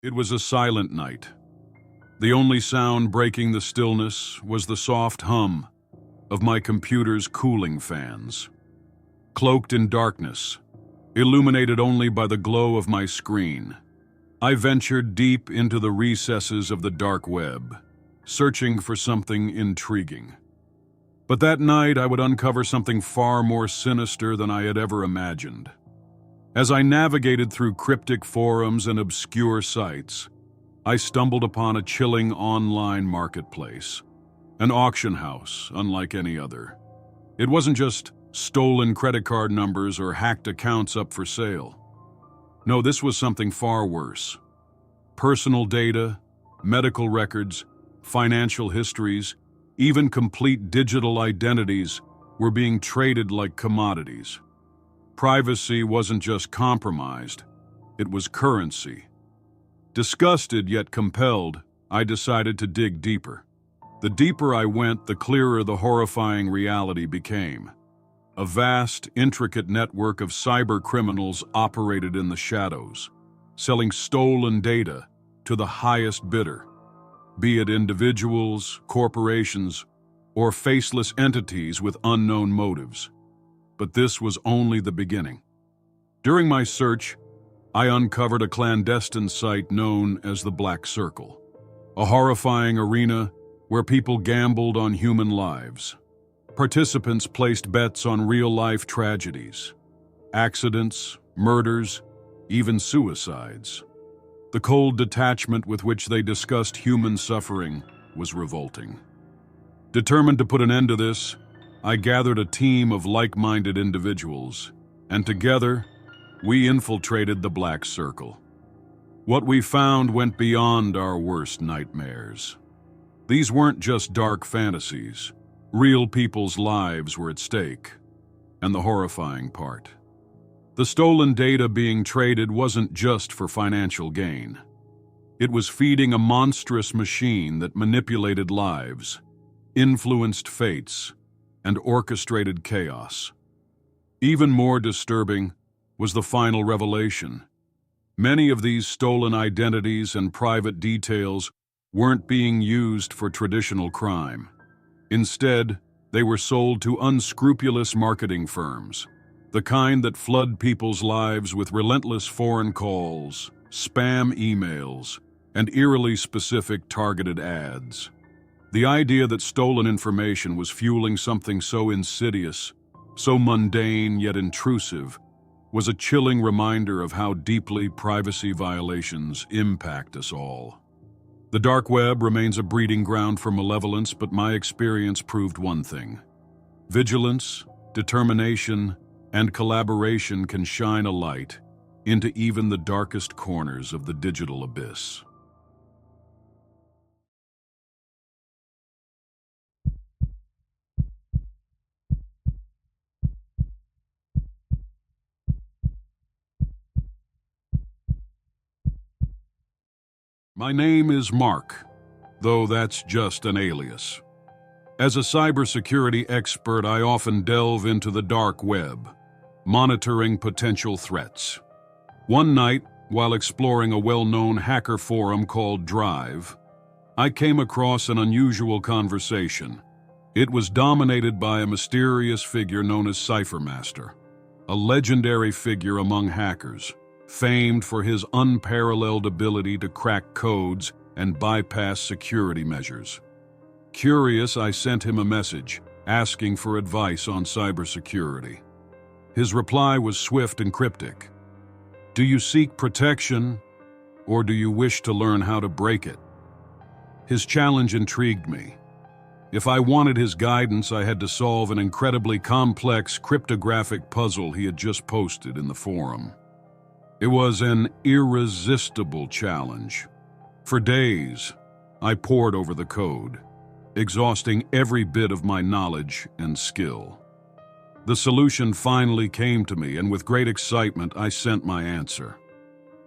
It was a silent night. The only sound breaking the stillness was the soft hum of my computer's cooling fans. Cloaked in darkness, illuminated only by the glow of my screen, I ventured deep into the recesses of the dark web, searching for something intriguing. But that night I would uncover something far more sinister than I had ever imagined. As I navigated through cryptic forums and obscure sites, I stumbled upon a chilling online marketplace, an auction house unlike any other. It wasn't just stolen credit card numbers or hacked accounts up for sale. No, this was something far worse. Personal data, medical records, financial histories, even complete digital identities were being traded like commodities. Privacy wasn't just compromised, it was currency. Disgusted yet compelled, I decided to dig deeper. The deeper I went, the clearer the horrifying reality became. A vast, intricate network of cyber criminals operated in the shadows, selling stolen data to the highest bidder, be it individuals, corporations, or faceless entities with unknown motives. But this was only the beginning. During my search, I uncovered a clandestine site known as the Black Circle, a horrifying arena where people gambled on human lives. Participants placed bets on real-life tragedies, accidents, murders, even suicides. The cold detachment with which they discussed human suffering was revolting. Determined to put an end to this, I gathered a team of like-minded individuals, and together, we infiltrated the Black Circle. What we found went beyond our worst nightmares. These weren't just dark fantasies. Real people's lives were at stake. And the horrifying part: the stolen data being traded wasn't just for financial gain. It was feeding a monstrous machine that manipulated lives, influenced fates, and orchestrated chaos. Even more disturbing was the final revelation. Many of these stolen identities and private details weren't being used for traditional crime. Instead, they were sold to unscrupulous marketing firms, the kind that flood people's lives with relentless foreign calls, spam emails, and eerily specific targeted ads. The idea that stolen information was fueling something so insidious, so mundane yet intrusive, was a chilling reminder of how deeply privacy violations impact us all. The dark web remains a breeding ground for malevolence, but my experience proved one thing: vigilance, determination, and collaboration can shine a light into even the darkest corners of the digital abyss. My name is Mark, though that's just an alias. As a cybersecurity expert, I often delve into the dark web, monitoring potential threats. One night, while exploring a well-known hacker forum called Drive, I came across an unusual conversation. It was dominated by a mysterious figure known as Cyphermaster, a legendary figure among hackers, famed for his unparalleled ability to crack codes and bypass security measures. Curious, I sent him a message asking for advice on cybersecurity. His reply was swift and cryptic. "Do you seek protection, or do you wish to learn how to break it?" His challenge intrigued me. If I wanted his guidance, I had to solve an incredibly complex cryptographic puzzle he had just posted in the forum. It was an irresistible challenge. For days, I pored over the code, exhausting every bit of my knowledge and skill. The solution finally came to me, and with great excitement, I sent my answer.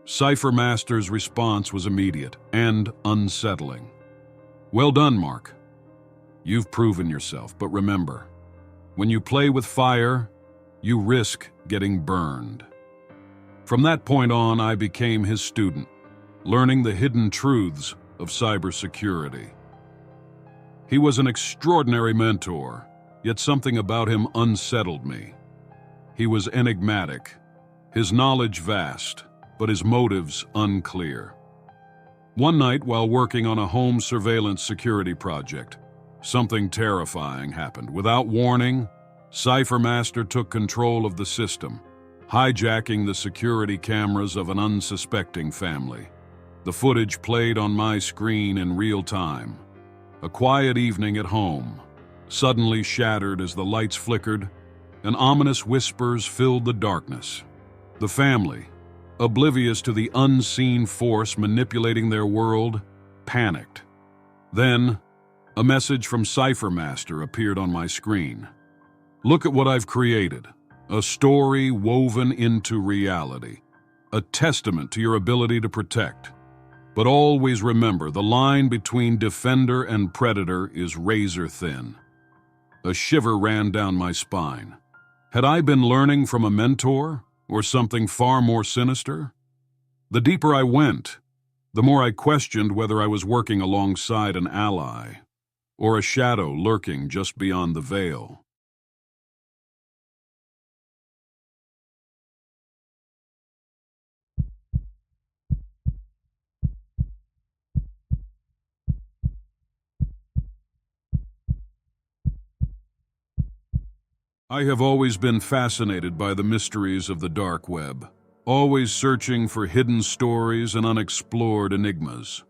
Cyphermaster's response was immediate and unsettling. "Well done, Mark. You've proven yourself, but remember, when you play with fire, you risk getting burned." From that point on, I became his student, learning the hidden truths of cybersecurity. He was an extraordinary mentor, yet something about him unsettled me. He was enigmatic, his knowledge vast, but his motives unclear. One night, while working on a home surveillance security project, something terrifying happened. Without warning, Cyphermaster took control of the system, hijacking the security cameras of an unsuspecting family. The footage played on my screen in real time. A quiet evening at home suddenly shattered as the lights flickered and ominous whispers filled the darkness. The family, oblivious to the unseen force manipulating their world, panicked. Then, a message from Cyphermaster appeared on my screen. "Look at what I've created. A story woven into reality. A testament to your ability to protect. But always remember, the line between defender and predator is razor thin." A shiver ran down my spine. Had I been learning from a mentor, or something far more sinister? The deeper I went, the more I questioned whether I was working alongside an ally, or a shadow lurking just beyond the veil. I have always been fascinated by the mysteries of the dark web, always searching for hidden stories and unexplored enigmas.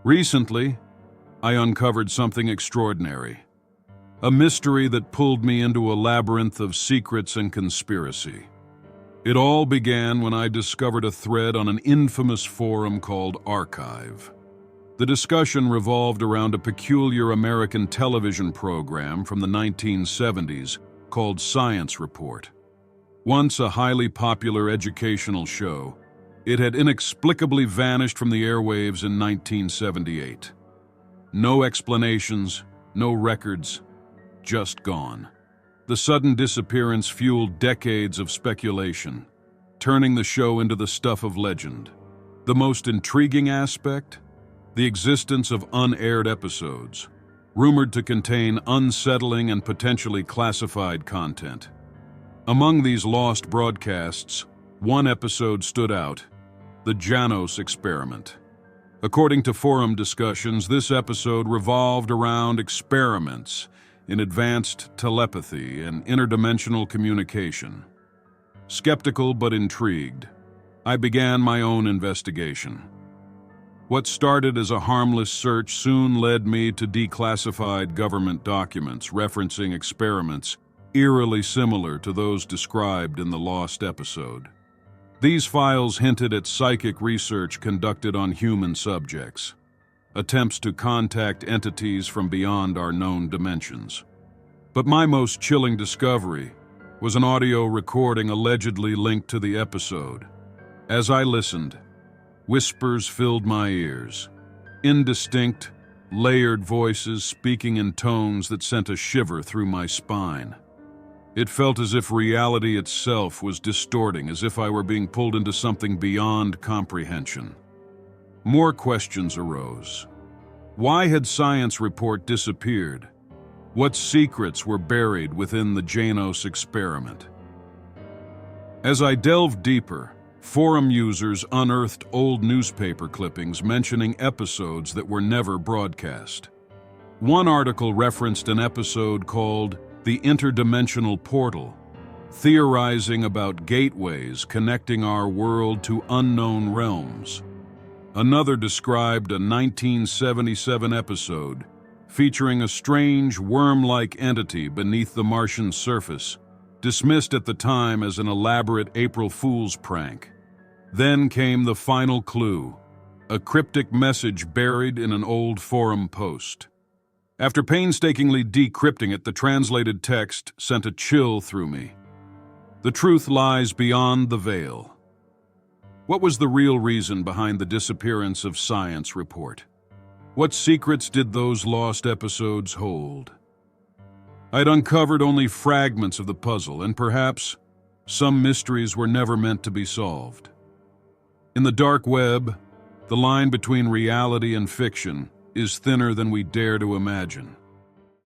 Recently, I uncovered something extraordinary, a mystery that pulled me into a labyrinth of secrets and conspiracy. It all began when I discovered a thread on an infamous forum called Archive. The discussion revolved around a peculiar American television program from the 1970s called Science Report. Once a highly popular educational show, it had inexplicably vanished from the airwaves in 1978. No explanations, no records, just gone. The sudden disappearance fueled decades of speculation, turning the show into the stuff of legend. The most intriguing aspect? The existence of unaired episodes, rumored to contain unsettling and potentially classified content. Among these lost broadcasts, one episode stood out: the Janos experiment. According to forum discussions, this episode revolved around experiments in advanced telepathy and interdimensional communication. Skeptical but intrigued, I began my own investigation. What started as a harmless search soon led me to declassified government documents referencing experiments eerily similar to those described in the lost episode. These files hinted at psychic research conducted on human subjects, attempts to contact entities from beyond our known dimensions. But my most chilling discovery was an audio recording allegedly linked to the episode. As I listened, whispers filled my ears, indistinct, layered voices speaking in tones that sent a shiver through my spine. It felt as if reality itself was distorting, as if I were being pulled into something beyond comprehension. More questions arose. Why had Science Report disappeared? What secrets were buried within the Janos experiment? As I delved deeper, forum users unearthed old newspaper clippings mentioning episodes that were never broadcast. One article referenced an episode called The Interdimensional Portal, theorizing about gateways connecting our world to unknown realms. Another described a 1977 episode featuring a strange worm-like entity beneath the Martian surface, dismissed at the time as an elaborate April Fool's prank. Then came the final clue, a cryptic message buried in an old forum post. After painstakingly decrypting it, the translated text sent a chill through me. The truth lies beyond the veil. What was the real reason behind the disappearance of Science Report? What secrets did those lost episodes hold? I'd uncovered only fragments of the puzzle, and perhaps some mysteries were never meant to be solved. In the dark web, The line between reality and fiction is thinner than we dare to imagine.